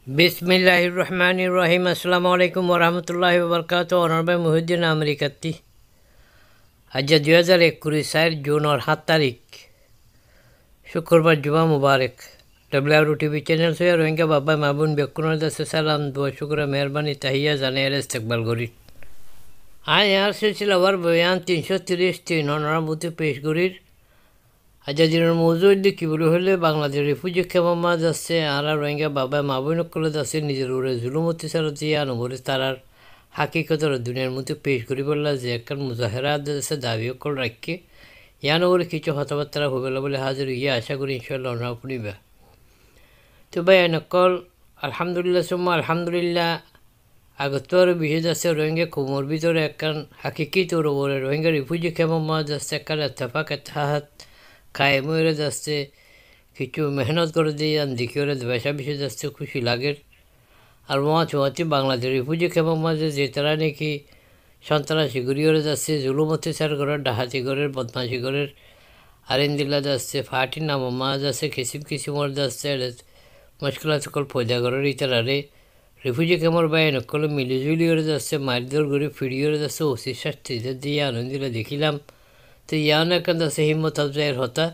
বিসমিল্লাহির রহমানির রহিম। আসসালামু আলাইকুম ওরহমতুল্লাহি ওবরকাত। অনারবাই মুহিউদ্দিন আমেরিকাতি। আজ 2021 জুনের 7 তারিখ শুক্রবার, জুমা মুবারক। ডব্লিউআর টিভি চ্যানেল সে রোহিঙ্গা বাবা মাবুন বেকুনের দাসে সালাম দোয়া শুক্র মেহরবানি তাহিয়া জানিয়ে ইস্তেকবাল করি। আয় আর সিলসিলা ওয়ার বয়ান 333 অনারাবতী পেশগুড়ির আজাদিনের মৌজুদ কি বলে হলে বাংলাদেশ রিফিউজি খেমা যাচ্ছে আর রোহিঙ্গা বাবা মাবুন করে যাচ্ছে নিজের উড়ে জুলুম অত্যাচার দিয়ে আনুভূতি তারার হাকিকতর দুনিয়ার মধ্যে পেশ করি বললা যে একখান মুজাহেরা যাচ্ছে দাবি কল রাখকে ইয়ানগরে কিছু কথাবার্তা হবে বলে হাজির ইয়ে আশা করি ইনশাল্লাহ অনাপনিবা। তো ভাই নকল আলহামদুলিল্লাহ সুম্মা আলহামদুলিল্লাহ আগতর বিশেষ যাচ্ছে রোহিঙ্গা কোমর ভিতরে একখান হাকিকি তোর ওরে রোহিঙ্গা রিফিউজি খেমা যাচ্ছে একখান এতফাক এতাহাত কায়েম হয়ে যাচ্ছে কিছু মেহনত করে দিয়ে দেখি ওরা বেশা বেশি যাচ্ছে খুশি লাগে। আর চুয়াতি বাংলাদেশ রিফিউজি খেমার মাঝে যে তারা নাকি সন্ত্রাসী ঘুরিয়ে যাচ্ছে জুলুম অত্যাচার করার ডাহাতি ঘরের বদমাশি ঘরের আরেন্দিল্লা যাচ্ছে ফাটি নামা যাচ্ছে কিসিমর যাচ্ছে মুশকিলাত সকল পয়দা ঘরের ইতারারে রিফিউজি খেমার বাইরে নকলে মিলিজুলি করে যাচ্ছে মারিদর ঘুরে ফিরিয়ে যাচ্ছে ওসি শাস্তি দিয়ে আনন্দিলা দেখিলাম। তো ইয়ান একান্ত আছে হিম্মত আফজাইয়ের হতা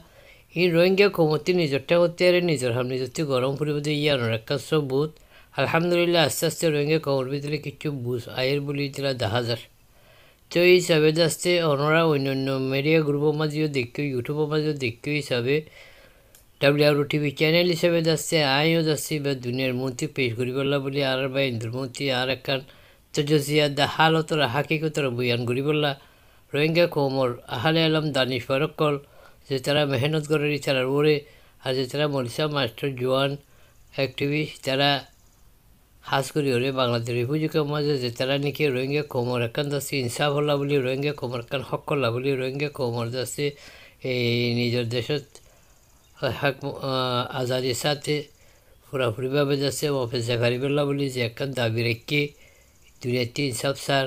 ই রোহিঙ্গা কমতি নিজরটা করতে আরে নিজের হাম নিজরটি গরম পরিবর্তে ইয়ানোর একটা বুথ আলহামদুলিল্লাহ আস্তে আস্তে রোহিঙ্গা কমর ভিতরে কিছু বুঝ আয়ের বলি দিলা 10,000। তো এই হিসাবে আসতে ওনারা অন্যান্য মিডিয়া গ্রুপের মাঝেও দেখি ইউটিউবের মাঝেও দেখি হিসাবে ডব্লিউআর টিভি চ্যানেল হিসাবে যাচ্ছে আইও যাচ্ছি বা দুনিয়ার মন্ত্রী পেশ করি বললা বলি আর বা ইন্দ্রমন্ত্রী আর একখান তজিয়া দা হালতর হাকিকতর বয়ান করি বললা রোহিঙ্গা কোমর আহলে আলম দানিশ ফারক্কল যে তারা মেহনত করে তারা ওরে আর যে তারা মরিসা মাস্টার জোয়ান অ্যাক্টিভিস্ট তারা হাজ করি ওরে বাংলাদেশ রিফিউজি মাঝে যে তারা নাকি রোহিঙ্গা কোমর একান যাচ্ছে ইনসাফ হল্লা বলি রোহিঙ্গা কোমর একান হক করলা বলি রোহিঙ্গা কোমর যাচ্ছে এই নিজের দেশত আজাদির সাথে পুরাপুরিভাবে যাচ্ছে অফিস জাগারি বেলা বলি যে একখান দাবি রেখে দুনিয়াতে ইনসাফ সার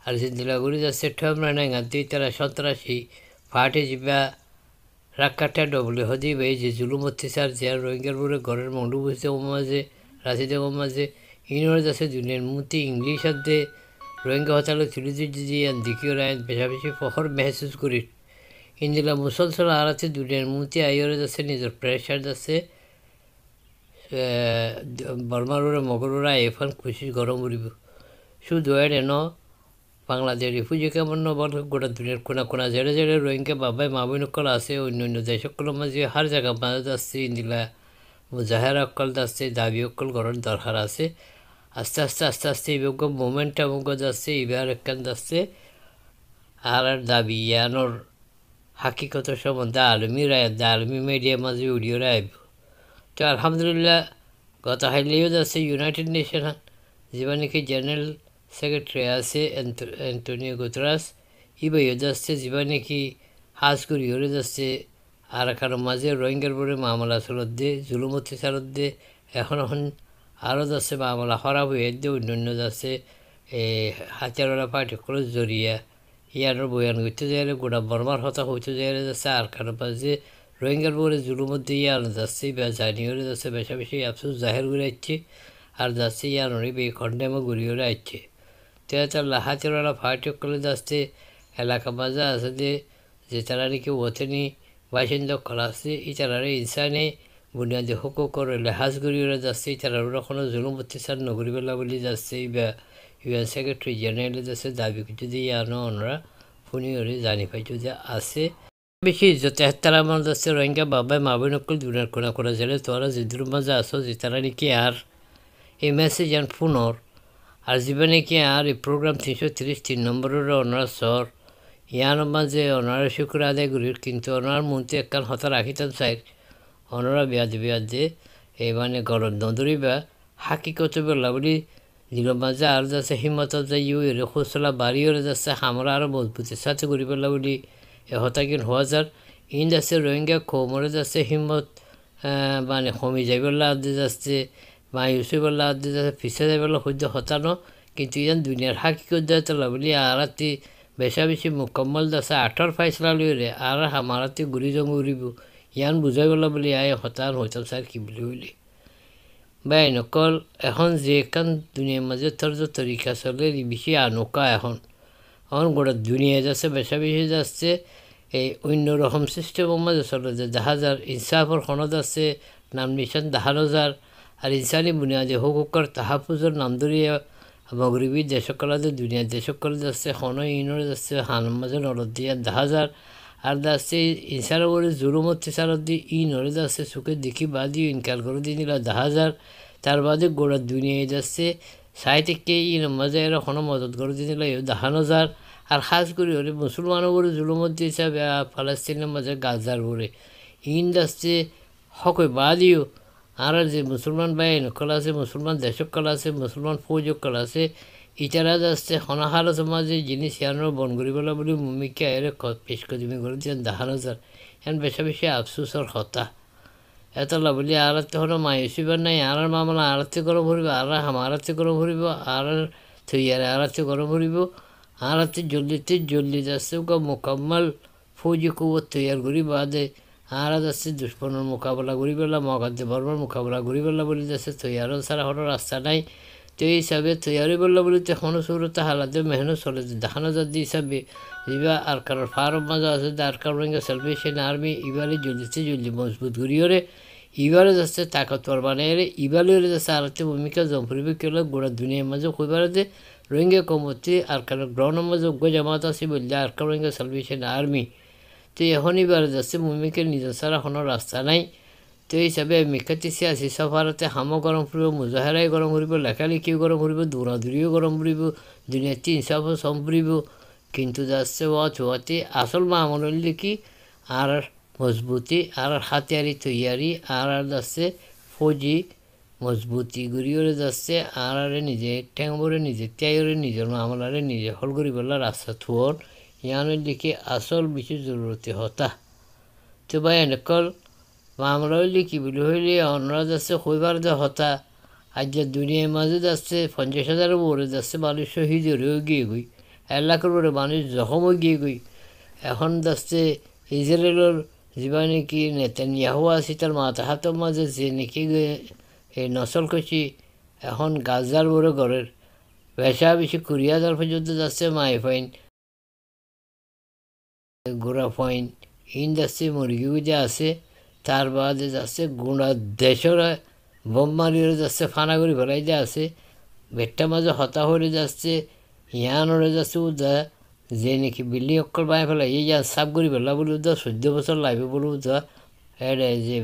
আর জিন্দিলাগুড়ি যাচ্ছে ঠমরা নাঙ্গাতে তারা সন্ত্রাসী ফাটে যাবা রাক্কাটা ডবলে হদিবে যে জুলুম অত্যাচার যে রোহিঙ্গার পরে ঘরের মন্ডু বুঝতে মাঝে রাশিদে মাঝে ইউনিভার্স আছে দুনিয়ার মূর্তি ইংলিশ আদে রোহিঙ্গা হতালে তুলি দিয়ে দিকিও রায় বেশা বেশি ফখর মেহসুস করি ইন্দিলা মুসলসল আড়াতে দুনিয়ার মূর্তি আইরে যাচ্ছে নিজের প্রেশার যাচ্ছে বর্মার ওরা মগর ওরা এফান খুশি গরম উড়িব শুধু এন বাংলাদেশ রিফিউজি কেমন বল গোটা দুনিয়ার কোনা কোনা জেড়ে জেড়ে রোহিঙ্গা বাবাই মাবিন অকল আছে অন্য অন্য দেশ অকলের মাঝে হার জায়গা মাঝে যাচ্ছে ইন্দিলা মুজাহের অকল যাচ্ছে দাবি অকল করার দরকার আছে। আস্তে আস্তে আস্তে আস্তে এবার মোমেন্টাম যাচ্ছে এবার একখান যাচ্ছে আর দাবি ইয়ানোর হাকিকত সম্বন্ধে আলমী রায় আলমী মিডিয়া মাঝে উড়িয়ে রায়। তো আলহামদুলিল্লাহ গত হাইলেও যাচ্ছে ইউনাইটেড নেশন যেবা নাকি জেনারেল সেক্রেটারি আছে অ্যান্টনিও গুতেরাস ইবাইও যাচ্ছে যেবা নাকি হাজ করি হরে যাচ্ছে আর কারো মাঝে রোহিঙ্গার পরে মামলা চলত দিয়ে জুলুম অত্যাচারত দিয়ে এখন আরও যাচ্ছে মামলা খারাপ হয়ে দিয়ে অন্যান্য যাচ্ছে হাতিয়ারওয়ালা পার্টিগুলো জড়িয়া ইয়ানোর বয়ান করতে যায় গোটা বর্মার হতা হইতে যায় যাচ্ছে আর কারো মাঝে রোহিঙ্গার পরে জুলুমত দিয়ে ইয়ানো যাচ্ছে বা জানিয়ে যাচ্ছে বেশা বেশি আফসোস জাহের করে আসছে আর যাচ্ছে ইয়ানোর বে খন্ডেমো ঘুরিয়ে আসছে। তো তার হাতিয়ারওয়ালা পার্টিগুলো যাচ্ছে এলাকা মাঝে আছে যে তারা নাকি ওথেনি বাসিন্দা করা আছে এই তারারে ইনসানে বুনিয়াদী হুকুকর লেহাজ করিয়ে যাচ্ছে তারা ওরা কোনো জুলুম অত্যাচার নগরী বেলা বলে যাচ্ছে বা ইউএন সেক্রেটারি জেনারেল যাচ্ছে দাবি কিছু দিয়ে আনো ওনারা ফোনি ওরে জানি পাইছো যে আছে বেশি ইজ্জতে তারা আমার যাচ্ছে রোহিঙ্গা বাবাই মাবিন অকল দুনিয়ার কোনা কোনা জেলে তোরা জিদুর মাঝে আসো যে তারা নাকি আর এই মেসেজ অ্যান্ড ফোনর আর যাবে নাকি আর এই প্রোগ্রাম 333 নম্বরের ওনারা সর ইয়ানোর মাঝে ওনারা শুক্র আদায় করির কিন্তু ওনার মন্ত্রী একখান হতা রাখিতেন চাই ওনারা বিয়াদে এই মানে গরম নদরি বা হাকিকত বেলা বলি দিল মাঝে আর যাচ্ছে হিম্মত যায় ইউ এর খোসলা বাড়িও যাচ্ছে আমরা আরও মজবুতের সাথে করি পেলা বলি এ হতা কিন হওয়া যার ইন যাচ্ছে রোহিঙ্গা খোমরে যাচ্ছে হিম্মত মানে কমি যাইবেলা আদে যাচ্ছে মায়ুসি বেলা আদে যাচ্ছে পিছিয়ে যাইবেলা সদ্য হতানো কিন্তু ইয়ান দুনিয়ার হাকিকত যায় তোলা বলি আরাতি বেশা বেশি মুকম্মল যাচ্ছে 8 ফাইসলা লইরে আর হামারাতে ঘুরি জম উড়িব ইয়ান বুঝাই বলা বলি আয় হতান হইতাম স্যার কি বলি হইলি বাই নকল এখন যেখান দুনিয়ার মাঝে তোর যে তরিকা চলে বেশি আনোকা এখন গোটা দুনিয়া যাচ্ছে বেশা বেশি যাচ্ছে এই অন্যরকম সিস্টেমের মাঝে চলে যে জাহাজার ইনসাফর খনদ আছে নাম নিশান দাহানজার আর ইনসানি বুনিয়াদে হুকুকর তাহাফুজের নাম ধরিয়া মগরিবী দেশকলাতে দুনিয়ার দেশকল যাচ্ছে খন ইনর যাচ্ছে হানের মাঝে নরদ দিয়া দাহাজার আর যাচ্ছে ইনসার ওপরে জুলুম অত্যাচারত দিয়ে নরে যাচ্ছে চোখে দেখি বাদিও ইনকার করে দিয়ে নিল দাহাজার তার বাদে গোড়া দুনিয়ায় যাচ্ছে সাহিত্যকে মাঝে এরা কোনো মদত করে দিয়ে নিল দাহানজার আর খাস করে ওরে মুসলমানের উপরে জুলুমত দিয়েছে ফালাস্তিনের মাঝে গাজার উপরে যাচ্ছে হকই বাদিও আর যে মুসলমান বাই নকল আছে মুসলমান দেশকল আছে মুসলমান ফৌজকল আছে ইটারা যাচ্ছে হনাহার সমাজে জিনিস ইয়ানোর বন করিবলা বলে ভূমিকা এর পেশ করে করে দিয়ে দেখানো যার এখন বেশা বেশি আফসোসর হতা এতলা বলি আড়াতে হলো মায়ুসিবার নাই আর মামলা আড়াতে গরম ভরিব আর হামারাতে গরম ভরিব আর থইয়ারে আড়াতে গরম ভরিব আড়াতে জলদি যাচ্ছে মোকাম্মল ফৌজি কুবত তৈয়ার করি বাদে আর যাচ্ছে দুশ্মনের মোকাবেলা করি পেলা মগাদ্দে বর্মার মোকাবেলা করি পেলা বলে যাচ্ছে তৈয়ারও ছাড়া হলো রাস্তা নাই তো এই হিসাবে তৈয়ারি বললো বলে এখনও সুরতে হালাতে মেহনত চলে দেখানো যাচ্ছে হিসাবে ইবা আর কারোর ফার্ম মাঝে আছে আর কারণ সেলভেশন আর্মি ইবারে জলদি মজবুত করিওরে ইবারে যাচ্ছে তাকতর বানাই ইবারে যাচ্ছে আরতে ভূমিকা জমফরিবে কেলে গোড়া দুনিয়ার মাঝে কইবারে রোহিঙ্গা কমতি আর কারণ গ্রহণের মাঝে উগ্র জামাত আছে বললে আর কারণ সেলভেশন আর্মি তো এখন এবারে যাচ্ছে ভূমিকার নিজের ছাড়া কোনো রাস্তা নাই তো এই হিসাবে মেকাতি সিয়াসি সফারতে হামও গরম ফুরিব মুজাহারাই গরম ফুরিব লেখালেখিও গরম ফুরিব দৌড়াদৌড়িও গরম ফুরিব দুনিয়াতে ইনসাফও সম ফুরিব কিন্তু যাচ্ছে হওয়াতে আসল মামল লিখি আর মজবুতি আর হাতিয়ারি তৈয়ারি আর যাচ্ছে ফৌজি মজবুতি গড়িওরে যাচ্ছে আর নিজে ঠেঙ্গরে নিজে ত্যাগরে নিজের মামলারে নিজে হল করি বললা রাস্তা থুয়র ইয়ানোর লিখে আসল বেশি জরুরতি হতা তো ভাই এনেকল মামলা হইলে কি বলি হইলে অন্যরা যাচ্ছে কইবার যে হতা আজ যে দুনিয়ার মাঝে যাচ্ছে 50,000 উপরে যাচ্ছে মানুষ শহীদ হয়েও গিয়ে গই 1 লাখের উপরে মানুষ জখমও গিয়ে গই এখন যাচ্ছে ইসরায়েলের যিবা নাকি নেতানিয়াহু আছে তার মাথা হাতের মাঝে যে নাকি এই নসল কষি এখন গাজার বড় ঘরের বেশা বেশি 20,000 পর্যন্ত যাচ্ছে মাই ফাইন গোড়া ফাইন যাচ্ছে মুরগিও যে আছে তার বাদে যাচ্ছে গুঁড়া দেশের বোম মারিয়ে যাচ্ছে ফানাগুড়ি ফেলাই যে আছে বেটটা মাঝে হতা হয়ে যাচ্ছে ইয়ানরে যাচ্ছে উদা যে নাকি বিল্ডিং অক্কল বাই ফেলাই এই যা সাফ করি ফেলা বলে উদা 14 বছর লাগবে বলে উদা এটা যে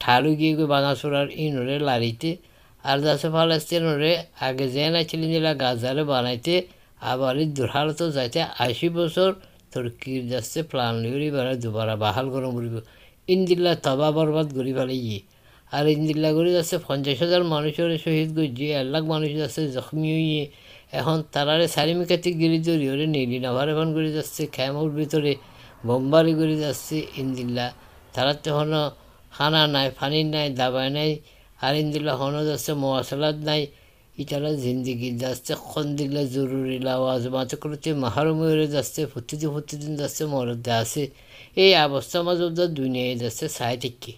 ঠালু গিয়ে বাঙাচোরার ইনরে লারিতে আর যাচ্ছে ফালাস্তিনরে আগে যে না ছিলেন যেটা গাজারে বানাইতে আবার এই দুর্হালত যাইতে 80 বছর তুর্কির যাচ্ছে প্লান লিওরি বেড়ায় দুবারা বাহাল গরম করিব ইন্দিল্লা তবা বরবাদ করি ফেলাই আর ইন্দিল্লা করে যাচ্ছে 50,000 মানুষের শহীদ করছে 1 লাখ মানুষ যাচ্ছে জখমি হইয়ে এখন তারারে সারিমিকাতি গিরি জড়িয়ে নীলি নাভার এখন করে যাচ্ছে খ্যামর ভিতরে বোমবারি করে যাচ্ছে ইন্দিল্লা তারা তখন খানা নাই পানি নাই দাবাই নাই আর ইন্দিল্লা হনো যাচ্ছে মশলাত নাই ইতারা জিন্দিগি যাচ্ছে খন্দিল্লা জরুরি লাওয়াজ মাতে করতে মাহারময়ূরে যাচ্ছে প্রতিদিন যাচ্ছে মরদে আছে এই অবস্থা মাঝে দুনিয়ায় যাচ্ছে সাহিত্যিককে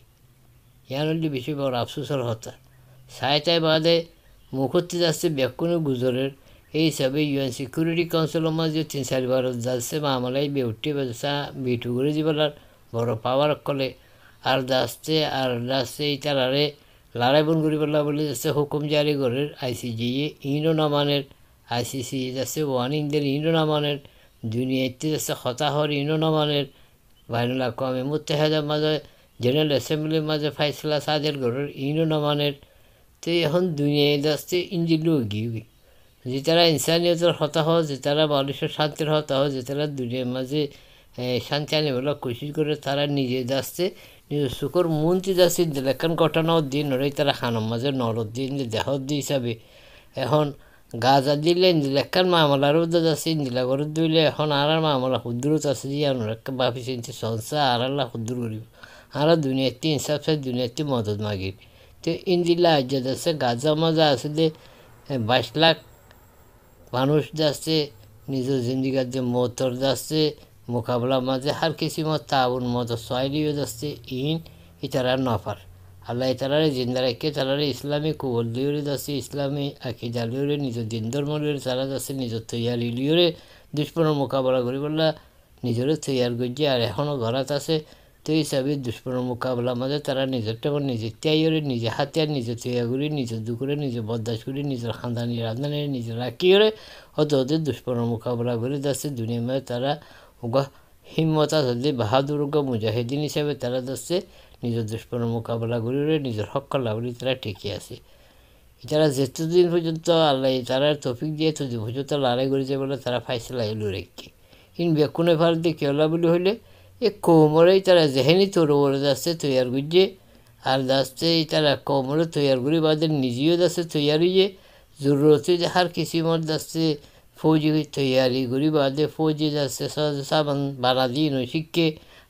ইয়ার বেশি বড় আফসোসের হতা সাহিত্যায় বাদে মুখতে যাচ্ছে ব্যাকুণী গুজরের এই হিসাবে UN সিকিউরিটি কাউন্সিলের মাঝে 3-4 বার যাচ্ছে মামলায় বেউটি ব্যবসা বিটু করে দিবার বড় পাওয়ার কলে আর যাচ্ছে এই তারারে লড়াই বন করি পেলা বলে যাচ্ছে হুকুম জারি করে ICJ ইনো নামানের ICC যাচ্ছে ওয়ান ইন্ডিয়ার ইনো নামানের দুনিয়াতে যাচ্ছে হতাহর ইনো নামানের বাইনুল আকওয়ামে মুত্তাহিদার মাঝে জেনারেল অ্যাসেম্বলির মাঝে ফাইসলা সাদের ঘরের ইনো নামানের তো এখন দুনিয়ায় যাচ্ছে ইঞ্জিলও গিয়ে যে তারা ইনসানিয়তের হতাহ যে তারা মানুষের শান্তির হতাহ যে তারা দুনিয়ার মাঝে শান্তি আনিবেলা কোশিশ করে তারা নিজে যাচ্ছে নিজের সুখর মন্ত্রী যাচ্ছে লেখান ঘটনাও দিন ওরাই তারা খানোর মাঝে নরদ দিন দেহ দিয়ে হিসাবে এখন গাজা দিলে লেখান মামলারও যাচ্ছে ইন্দিলা করে দিলে এখন আর মামলা হুদ্দুরত আছে যে বাপি চিনতে সংস্থা আর আল্লাহ হুদ্দুর করিব আর দুনিয়াতে ইনসাফ চাই দুনিয়াতে মদত মাগির তো ইন্দিলা আজ যাচ্ছে গাজা মাঝে আসলে 22 লাখ মানুষ যাচ্ছে নিজের জিন্দিগার যে মতর যাচ্ছে মোকাবেলা মাঝে হার কিছু মত তাউন মত সয়লিও যাচ্ছে ইতারা নফার আল্লাহ তারারে জিন্দা রেখে তারারে ইসলামী কুবল লিওরে যাচ্ছে ইসলামী আকিদা লিওরে নিজ দিন ধর্ম লিওরে তারা যাচ্ছে নিজের তৈয়ারি লিওরে দুশ্মনের মোকাবেলা করি বললা নিজেরও তৈয়ার করছে আর এখনও ঘরাত আছে তো এই হিসাবে দুশ্মনের মোকাবেলার মাঝে তারা নিজের তখন নিজের ত্যাগরে নিজের হাতিয়ার নিজের তৈয়ার করি নিজের দুপুরে নিজের বরদাস্ত করি নিজের খানদানি রাজধানী নিজের রাখি করে হতে হতে দুশ্মনের মোকাবেলা করে যাচ্ছে দুনিয়ার মাঝে তারা ওগা হিম্মত আছে বাহাদুর মুজাহিদিন হিসাবে তারা যাচ্ছে নিজের দুশ্মনের মোকাবেলা করে নিজের হক লাভলি তারা টিকে আছে তারা যেতদিন পর্যন্ত আল্লাহ তারা তফিক দিয়ে এতদিন পর্যন্ত লড়াই করেছে বলে তারা ফাইসলা এলো রেখে কিন্তু বেকুনে ভারত দিয়ে কেলা বলে হইলে এ কোমরেই তারা যেহেনি তোর ওরে যাচ্ছে তৈয়ার করছে আর যাচ্ছে তারা কোমরে তৈয়ার করি বাদে নিজেও যাচ্ছে তৈয়ার হয়ে জরুরতে যাহার কিসিমত যাচ্ছে ফৌজি তৈয়ারি করি বাদে ফৌজি যাচ্ছে সাবান বানা দিয়ে নয় শিখকে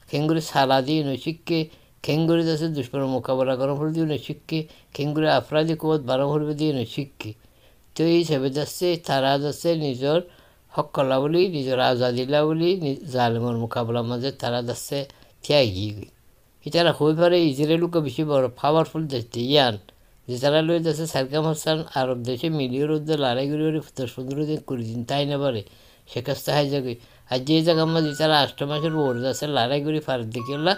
খেঙ্গুরি সালা দিয়ে নয় শিখকে খেঙ্গুরি যাচ্ছে দুশ্মনের মোকাবেলা করা ফলে দিয়ে নয় শিখকে খেঙ্গুরি আপরাধী কোয়াত বারো ফলবে দিয়ে নয় শিখকে তো এই হিসাবে যাচ্ছে তারা যাচ্ছে নিজের হকলা বলি নিজের আজাদিলা বলি জালেমের মোকাবেলার মাঝে তারা যাচ্ছে ত্যাগী এছাড়া হয়ে পারে ইসরায়েলকে বেশি বড় পাওয়ারফুল যাচ্ছে ইয়ান যে তারা লয়ে যাচ্ছে সারকাম হাসান আরব দেশে মিলিয়র উদ্দে লড়াই করে 10-15 দিন 20 দিন তাই না পারে সে কাজ তাহাই যাবে আর যে জায়গার মাঝে তারা 8 মাসের ওর যাচ্ছে লড়াই করে ফারত দিকেলা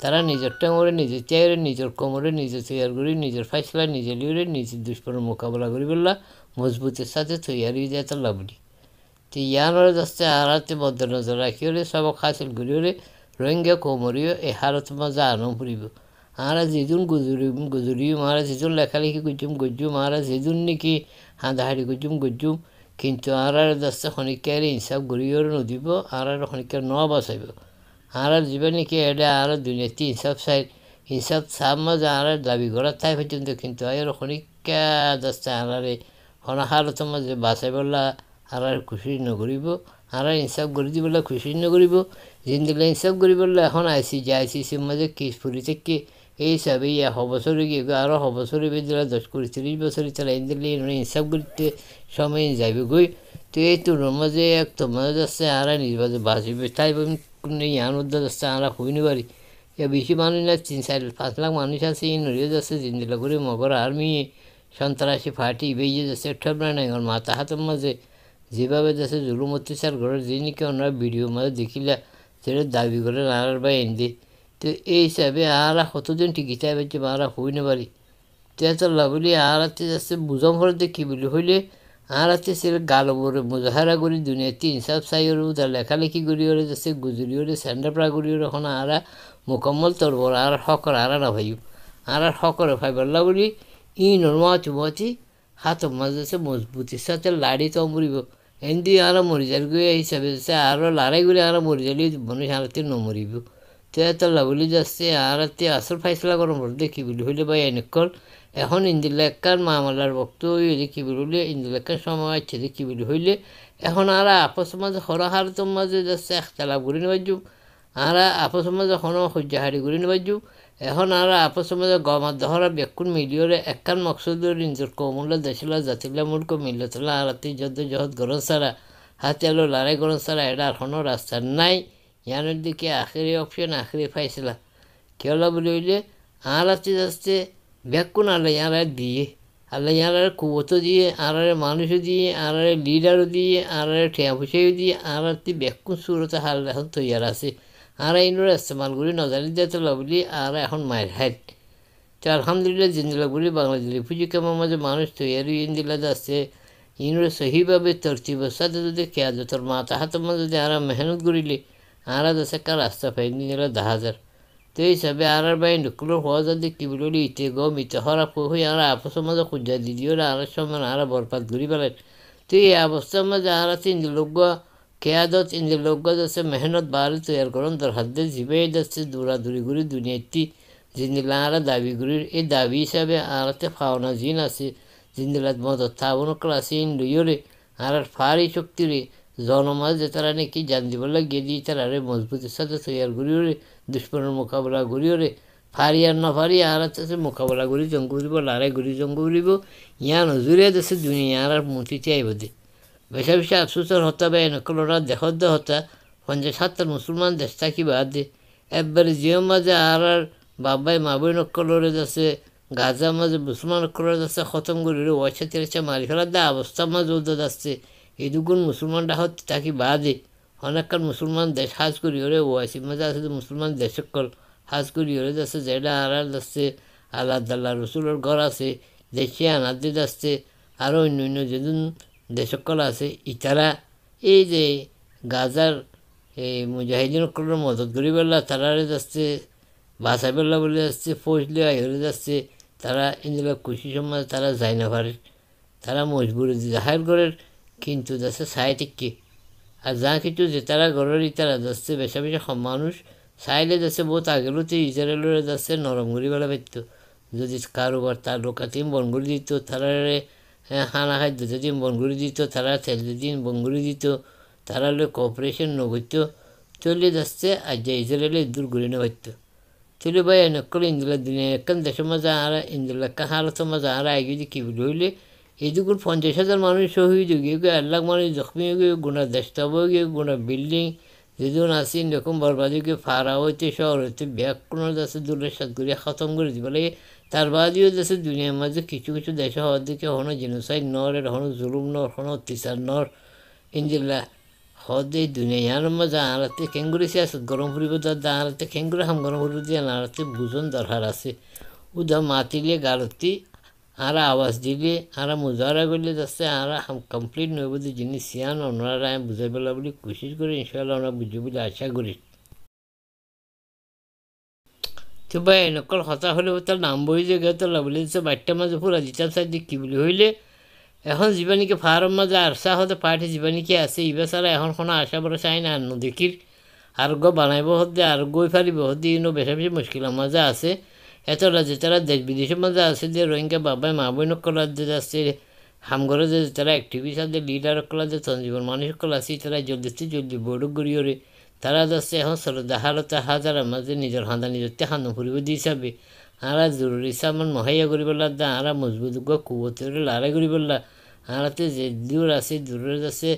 তারা নিজের টাঙরে নিজের চেয়ারে নিজের কোমরে নিজের তৈয়ার করি নিজের ফাইসলা নিজে লিওরে নিজের দুশ্মনের মোকাবেলা করি বললা মজবুতের সাথে তৈয়ারি যায় তার লাভলি তো ইয়ানরে যাচ্ছে আরাতে মধ্য নজর রাখিওরে সবক হাসিল করিওরে রোহিঙ্গা কোমরিও এ হারত মাঝে আনো ফুরিব আমরা যেদিন গুজরিম আমরা যেদিন লেখালেখি গজ্জুম আমরা যেদিন নাকি হাঁদাহাড়ি গজ্জুম কিন্তু আর যাচ্ছে খনিকার ইনসাফ গড়িওর নদিব আর খনিকার ন বাঁচাইব আর যাবে নাকি এটা আর দুনিয়াতে ইনসাফ সাব মাঝে আর দাবি করা তাই পর্যন্ত কিন্তু আর খনিকা যাচ্ছে আনারে হনাহারত মাঝে বাঁচাইবলা আর খুশি নকরিব আর ইনসাফ গড়ি দিবলে খুশি নকরিব জিন্দিলে ইনসাফ করি বললে এখন আইসিসির মাঝে কিস ফুরি থেকে এই হিসাবে 1 বছরে গিয়ে আরও বছরে বেদিলা 10-30 বছরে তারা দিলে ইনসাফ করতে সময় যাইবে গই তো এই তোর মাঝে এক তোমার যাচ্ছে আর নির্বাচন বাঁচবে তাই ইয়ান উদ্যোগ যাচ্ছে আমরা হইনি পারি বেশি মানুষ না 3-4-5 লাখ মানুষ আছে এই নড়িয়ে যাচ্ছে জিন্দিলা করে মগর আর্মি সন্ত্রাসী ফাটি বেরিয়ে যাচ্ছে ঠেবনা নাই মাথা হাতের মাঝে যেভাবে যাচ্ছে জুলুম অত্যাচার ঘরের যিনিকে ওনারা ভিডিও মাঝে দেখিলা সেটা দাবি করে আর বা এনে তো এই হিসাবে আর কতদিন টিকি চাই পারছে আমরা হই না পারি তো লাভলি আর হাতে যাচ্ছে বুঝম হলে কী বলি হইলে আর হাতে সে গাল বরে মুজাহারা করি দুনিয়াতে ইনসাফ চাইর তার লেখালেখি করি ওরে যাচ্ছে গুজরি ওরে স্যান্ডাপড়া করি ওরে এখন আর মোকাম্মল তরবর আর হকর আর না ভাইও আর হকরে ফাইবার লাভলি ই নর্মাতি হাত মাঝে যাচ্ছে মজবুতির সাথে লাড়ি তো মরিব এমনি আর মরি যার গিয়ে হিসাবে যাচ্ছে আরও লড়াই করে আর মরি যালি মানুষ আরতে নমরিব তো এত লাভলি যাচ্ছে আর আসল ফাইসলা গরম দেখি বলি হইলে ভাই এনেকল এখন ইন্দিলেকার মামলার বক্ত হইলে কী বলি ইন্দিলেকার সময় আছে দেখি বলি হইলে এখন আর আপস মাঝে হরহারতর মাঝে যাচ্ছে একতলা ঘুরে নেবাজুম আর আপস মাঝে হন সূর্যাহারি ঘুরে নেবাজুম এখন আর আপস মাঝে গমার দহরা বেকুন মিলিয়রে একখান মকসুদের নিজের কমলা দেশলা জাতিলা মুলক মিলতলা আর যত জহত গরম ছাড়া হাতে আলো লড়াই গরম ছাড়া এটা আর কোনো রাস্তা নাই ইয়ানের দিকে আখেরি অপশন আখেরি ফাইসলা কেলা বলে হইলে আর হাতে যাচ্ছে বেকুন আল্লাহ ইয়ারা দিয়ে আল্লাহ ইয়ারা কুবতো দিয়ে আর মানুষও দিয়ে আর লিডারও দিয়ে আর ঠেয়া পয়সাও দিয়ে আর বেকুন সুরতে হাল এখন তৈয়ার আছে আর এইনোর ইস্তেমাল করি নজারি দিয়ে তোলা বলি আর এখন মায়ের হাইট তো আলহামদুলিল্লাহ জিন্দিলা বলি বাংলাদেশি পুঁজি কামার মাঝে মানুষ তৈয়ারি ইন্দিলা যাচ্ছে ইনোর সহিভাবে তরতিবের সাথে যদি খেয়া যায় তোর মাথা হাতের মাঝে যদি আর মেহনত করিলে আর যাচ্ছে কার রাস্তা পাইনি নিলে 10,000 তো এই হিসাবে আর বাইন ঢুকলো হওয়া যদি কী বলি ইতে গম ইতে হরা হই আর আপসের মাঝে খুঁজা দিদিও আর সময় আর বরপাত ঘুরি পেলেন তো এই অবস্থার মাঝে আর তিনজন লোক কেয়াদত ইন্দির লোক যাচ্ছে মেহনত বাড়ি তৈয়ার করুন তোর হাত দিয়ে জিবে যাচ্ছে দৌড়াদৌড়ি ঘুরি দুনিয়াটি জিন্দিলা আর দাবি ঘুরির এই দাবি হিসাবে আরতে ফাওনা জিন আছে জিন্দিলাত মদত থাবন ক্লাসে ইন লইরে আর ফারি শক্তিরে জনমাজ যে তারা নাকি জান দিবলে গিয়ে দিয়ে তারা মজবুতের সাথে তৈয়ার ঘুরিওরে দুশ্মনের মোকাবেলা ঘুরিওরে ফারি আর না ফারি আর আছে মোকাবেলা ঘুরি জঙ্গ ঘুরিব লড়াই ঘুরি জঙ্গ ঘুরিব ইয়া নজুরিয়া দেশে দুনিয়া আর মতিতে আইব দে বেশা বেশা আফসোসের হতা বা নকলরা দেহত দে হতা 50-70 মুসলমান দেশ থাকি বাদ দে একবারে জিও মাঝে আর বাবাই মাবই নকলরে যাচ্ছে গাজা মাঝে মুসলমান করে যাচ্ছে খতম করি ওয়াইসা তেরেছে মারি ফেলার দা অবস্থা মাঝে উদ্দ যাচ্ছে এই দুগুণ মুসলমানটা হচ্ছে তাকে বাদে অনেকক্ষণ মুসলমান দেশ হাজ করি ওরে ওয়াইসি মাঝে আছে মুসলমান দেশ সকল হাজ করি ওরে যাচ্ছে যেটা আর যাচ্ছে আল্লাহ দাল্লাহ রসুলের ঘর আছে দেশে আনাতে যাচ্ছে আরও অন্য অন্য যেদিন দেশকল আছে ইতারা এই যে গাজার এই মুজাহিদিনকলের মদত করি বেলা তারারে যাচ্ছে বাসাই বেলা বলে যাচ্ছে ফৌজলে হয়ে যাচ্ছে তারা ইন্দিরা খুশি সমাজ তারা যায় না পারে তারা মজবুরি জাহের ঘরের কিন্তু যাচ্ছে সাইটিককে আর যা কিছু যে তারা ঘরেরই তারা যাচ্ছে বেশা বেশি মানুষ চাইলে যাচ্ছে বহুত আগেলোতে ইসরায়েলের যাচ্ছে নরম করি বেলা পাইতো যদি কারোবার তার লোকাতিম বন করে দিত তারারে হানা খাদ্য যদি বন করে দিত তারা তেল দিন বন করে দিত তারা কোঅপারেশন নগরত চলে যাচ্ছে আর যে ইসরায়েলে দূর করে না পারতো চলে ভাই নকল ইন্দুলা দুনিয়া একখান দেশের মাঝে আর ইন্দুলা একটা হালতের মাঝে আর আগে যে কী বলি হইলে এইটুকুন 50,000 মানুষ শহীদ হয়ে গিয়ে 1 লাখ মানুষ জখমি হয়ে গিয়ে গোনা দেশটাব হয়ে গিয়ে গোনা বিল্ডিং যেদিন আসি এরকম বরবাদি গিয়ে ফাড়া হইতে শহর হইতে ব্যাগ কোনো যাচ্ছে দূরের সাথে করিয়া খতম করে দিব লাগে তার বাদেও যাচ্ছে দুনিয়ার মাঝে কিছু কিছু দেশে হওয়ার দিকে হনো জেনোসাইড নর এর হনো জুলুম নর হনো অত্যাচার নর ইন্দিল্লা হদে দুনিয়ার মাঝে আড়াতে খেঙ্গুরি সিয়াসত গরম ফুরিব দাদা আড়াতে খেঙ্গুরি হাম গরম ফুরিব দিয়ে আড়াতে বুঝন দরকার আছে উদা মাতিলে গালতি আর আওয়াজ দিলে আর মুজারা করলে যাচ্ছে আর কমপ্লিট নয় বুঝি জিনিস সিয়ান ওনারা আমি বুঝাই পেলা বলে কোশিশ করি ইনশাল্লাহ ওনারা বুঝবে বলে আশা করি তো ভাই নকল হতা হলে তার নাম বই যে গেতো বলে দিচ্ছে বাড়িটা মাঝে পুরা দিতাম সাইড দিয়ে কী বলি হইলে এখন জীবানীকে ফার্ম মাঝে আরসা হতে পার্টি জীবানীকে আছে ইবা ছাড়া এখন কোনো আশা বড় চাই না নদীকির আরোগ্য বানাইব হতে আরোগ্যই ফারিব হতে ইনো বেশা বেশি মুশকিলের মাঝে আছে এতটা যে তারা দেশ বিদেশের মাঝে আছে যে রোহিঙ্গা বাবাই মা বই নকলার যে আছে হামঘরে যে তারা অ্যাক্টিভিস্ট আছে লিডার কলা যে তঞ্জীবন মানুষ কলা আছে তারা জলদি বড় গড়িয়ে তারা যাচ্ছে এখন চলো দেখালতে হাজার মাঝে নিজের হাঁদা নিজতে হানো ফুরিব দি হিসাবে আরা জরুরি সামান মহাইয়া করি পেলা দা আরা মজবুত কুবতে লড়াই করি পেলা আরাতে যে দূর আছে দূরে যাচ্ছে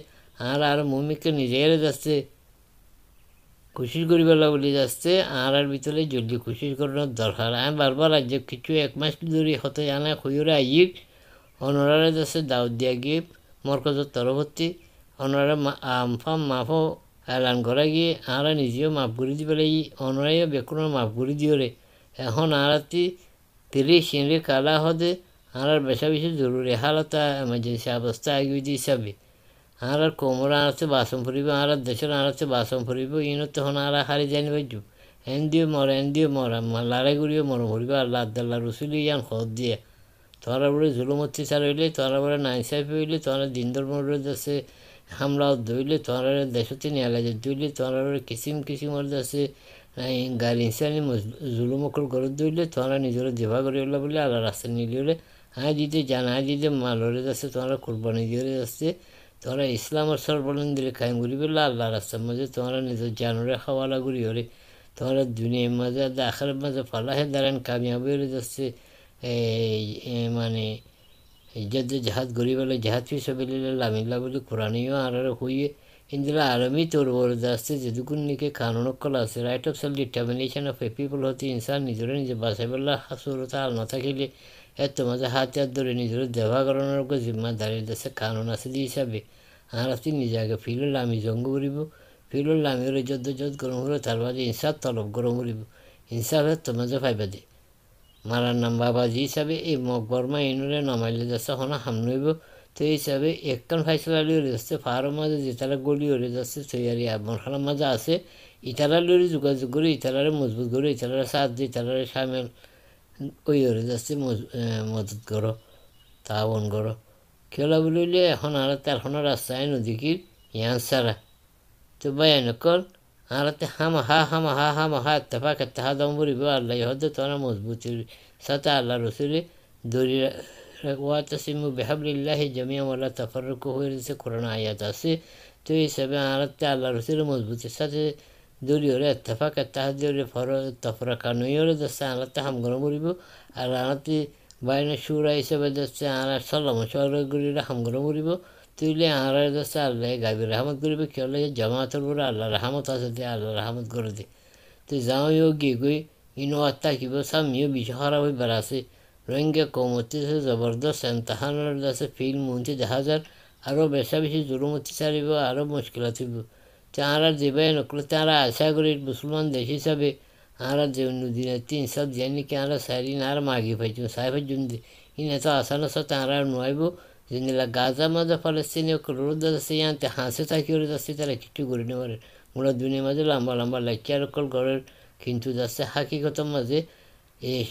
আর মমিকে নিজের যাচ্ছে কোশিশ করি পেলা বলে যাচ্ছে আর ভিতরে জলদি কোশিশ করানোর দরকার আমি বারবার আজ কিছু 1 মাস ধরে হতে জানা খুঁজরে আইক অনরারে যাচ্ছে দাউদ দিয়া গিয়ে মরকজের তরফর্তী অনরা আমফাম মাফও এলান করা গিয়ে আরা নিজেও মাফ করে দি পেলাই অনরাইও বেকুনের মাফ করে দিও রে এখন আরাতি 30 কালা হদে আর বেশা বেশি জরুরি হালতা এমার্জেন্সি অবস্থা আগে দিয়ে হিসাবে আর কোমর আনাতে বাসন ফুরিব আর দেশের আনাতে বাসন ফুরিব ইনো তখন আর হারি জানি বাজু এন দিয়ে মরা লড়াই করিও মর ফুরিব আল্লাহ আদাল্লাহ রসুলি ইয়ান হদ দিয়ে তোরা বলে জুলুম অত্যাচার হইলে তোরা বলে নাইসাফি হইলে তোরা দিন ধর্মের দেশে হামলা ধরলে তোরা দেশতে নিয়ে লাগে ধরলে তোরা কিসিমের দেশে গাড়ি ইনসানি জুলুমকল করে ধরলে তোরা নিজের দেভা করে হলে বলে আল্লাহ রাস্তা নিলে হলে দিতে জানা দিতে মালরে যাচ্ছে তোমরা কোরবানি দিয়ে যাচ্ছে তোমরা ইসলামের সর্বলন দিলে কায়েম করি বললে আল্লাহ রাস্তার মাঝে তোমরা নিজের জানরে খাওয়ালা করি হলে তোমরা দুনিয়ার মাঝে আখার মাঝে ফালাহে দাঁড়ান কামিয়াবি হয়ে যাচ্ছে মানে ইজ্জত জাহাজ গড়ি বলে জাহাজ ফিসে বেলে লামিল্লা বলে কোরআনীয় আর হইয়ে ইন্দিরা আরামই তোর বড় যাচ্ছে যেটুকুন নিকে কানুনকল আছে right of self determination of A people হতে ইনসান নিজের নিজে বাসাই বেলা হাসুরতা আর না থাকিলে এত মাঝে হাতে হাত ধরে নিজের দেওয়া করানোর জিম্মাদারির দেশে কানুন আছে দিয়ে হিসাবে আর আপনি নিজে আগে ফিরল আমি জঙ্গ করিব ফিরল আমি ওরে যত গরম হলো তার মাঝে ইনসাফ তলব গরম করিব ইনসাফের তো মাঝে ফাইবা দে মারার নাম বাবাজি হিসাবে এই মকবরমা ইনুরে নামাইলে যাচ্ছে হনা হামনইব তো এই হিসাবে একখান ফাইসলা লিয়ে যাচ্ছে ফারো মাঝে যে তারা গলি হয়ে যাচ্ছে তৈয়ারি মরখানার মাঝে আছে ইতারা লড়ি যোগাযোগ করে ইতারারে মজবুত করে ইতারারে সাথ দিয়ে ইতারারে সামিল ওই হয়ে যাচ্ছে মদত করো তাওন করো খেলা বলিলে এখন আর তারখনো রাস্তায় নদীকির ইয়ান সারা তো বায়ান কর আরাতে হামা এত্তেফাক এত্তেহা দম বলিব আল্লাহ হদে তোরা মজবুতির সাথে আল্লাহ রসুলে দড়ি ওয়াতাসিমু বিহাবলিল্লাহি জামিয়া ওয়ালা তাফাররুকু হয়ে রয়েছে কোরআন আয়াত আছে তো এই হিসাবে আরাতে আল্লাহ রসুলের মজবুতির সাথে দড়ি হলে এত্তেফাক এত্তেহা দড়ি তফরাকা নই হলে যাচ্ছে আলাতে হাম গরম করিব আর আনাতে বাইরে সুরা হিসাবে যাচ্ছে আর সাল্লাম সরগুলিরা হাম গরম করিব তুইলে আর যাচ্ছে আল্লাহ গাবি রহমত করিবে কেউ লাগে জামাতের পরে আল্লাহ রহমত আছে দিয়ে আল্লাহ রহমত করে দে তুই যাও গিয়ে গই ইনো থাকিব সামিও বিষয় খারাপ হইবার আছে রোহিঙ্গা কমতি জবরদস্ত তাহানোর আছে ফিল মন্ত্রী দেখা যার আরও বেশি জুলুমতি চালিব আরও মুশকিলত হইব তাঁরা যেভাবে নকলে তাঁরা আশা করি মুসলমান দেশ হিসাবে আমরা যে নদীনাতি ইনসাফ দিয়ে নাকি আমরা সারি না আর মাগি পাইছি সাই পাইছুন ইনে তো আশা নসা তাঁরা নোয়াইব যেনিলা গাজা মাজা ফালেস্তিনীয় রোদ আছে আনতে হাসে থাকি ওরে যাচ্ছে তারা কিছু করে নেবার গোড়া দুনিয়ার মাঝে লম্বা লম্বা লাইকিয়ার অকল ঘরের কিন্তু যাচ্ছে হাকিকতের মাঝে এই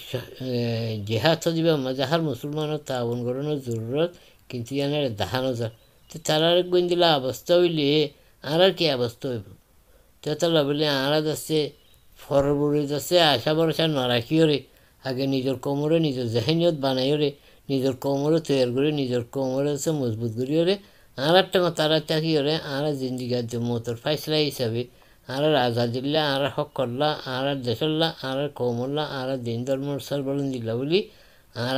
জেহাদ দিবা মাঝে হার মুসলমানের তাবন গড়ানোর জরুরত কিন্তু ইয়ানের দেখানো যায় তো তারা গঞ্জিলা অবস্থা হইলে আর কি অবস্থা হইব তো তাহলে বলে আরা যাচ্ছে ফরবরি যাচ্ছে আশা ভরসা নরাখিও রে আগে নিজের কোমরে নিজের জেহেনিয়ত বানাইও রে নিজের কোমরে তৈরি করে নিজের কোমরে হচ্ছে মজবুত করিও রে আর একটা তারা তাকিও রে আর জিন্দিগার যে মতর ফাইসলা হিসাবে আর আজাদিল্লা আর হক করলা আর দেশল্লা আর কৌমল্লা আর দিন ধর্মর সার বলেন দিল্লা বলি আর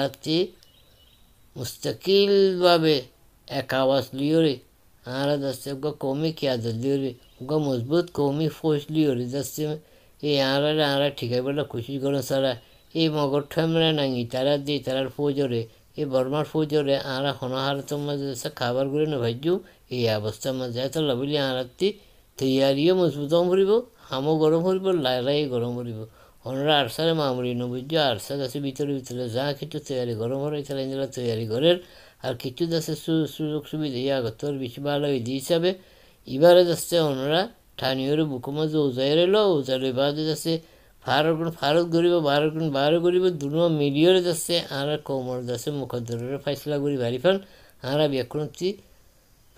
মুস্তাকিলভাবে এক আওয়াজ লিও রে আর যাচ্ছে কৌমি কিয়াদত লিও রে মজবুত কৌমি ফৌজ লিও রে যাচ্ছে এই আর ঠিকাই বলে খুশি করে সারা এই মগর ঠেমরা নাঙি তারা দিয়ে তারার ফৌজরে এই বর্মার ফৌজরে আর হনহার তোমার খাবার করে নেভাইজু এই অবস্থার মাঝে এত লবলি আরাতি তৈয়ারিও মজবুত ভরিব হামও গরম ভরিব লাই গরম ভরিব হনরা আরসারে মামুরি নবুজ আরসা গাছে ভিতরে যা কিছু তৈয়ারি গরম হরাই তারা তৈয়ারি ঘরের আর কিছু দেশে সুযোগ সুবিধা আগতর বেশি ভালো এই হিসাবে এবারে যাচ্ছে ওনারা ঠানিওর বুকো মাঝে ওজাইরে লো ওজার বাদে যাচ্ছে ফারত গরিব 12 গরিব দুনো মিলিয়রে যাচ্ছে আর কোমর যাচ্ছে মুখদ্দরের ফাইসলা করি বাড়ি ফান আর ব্যাকরণটি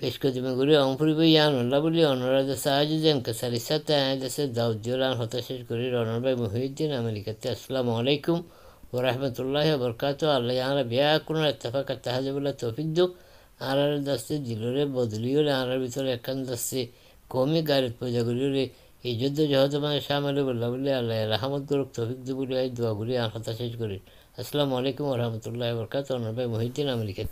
পেশ কদিমে করে অঙ্কুরিব ইয়ান অল্লা বলি অনরা যাচ্ছে আজ যেন কেসারির সাথে যাচ্ছে দাউদ্দিওলান হতা শেষ করি রনরভাই মহিউদ্দিন আমেরিকাতে আসসালামু আলাইকুম ওরহমতুল্লাহ বরকাত আল্লাহ আমরা বিয়া কোনো এত্তেফাক তাহাজবুল্লাহ তৌফিক দুক আর যাচ্ছে জিলোরে বদলিও রে আর ভিতরে একখান যাচ্ছে কমই গাড়ির পূজা করিও রে এই যুদ্ধ জহদ মানে সামালে বললা বলে আল্লাহ রাহমত করুক তৌফিক দু বলে দোয়া করি আর হতা শেষ করি আসসালামু আলাইকুম ওরহমতুল্লাহ বরকাত অনরভাই মহিউদ্দিন আমেরিকা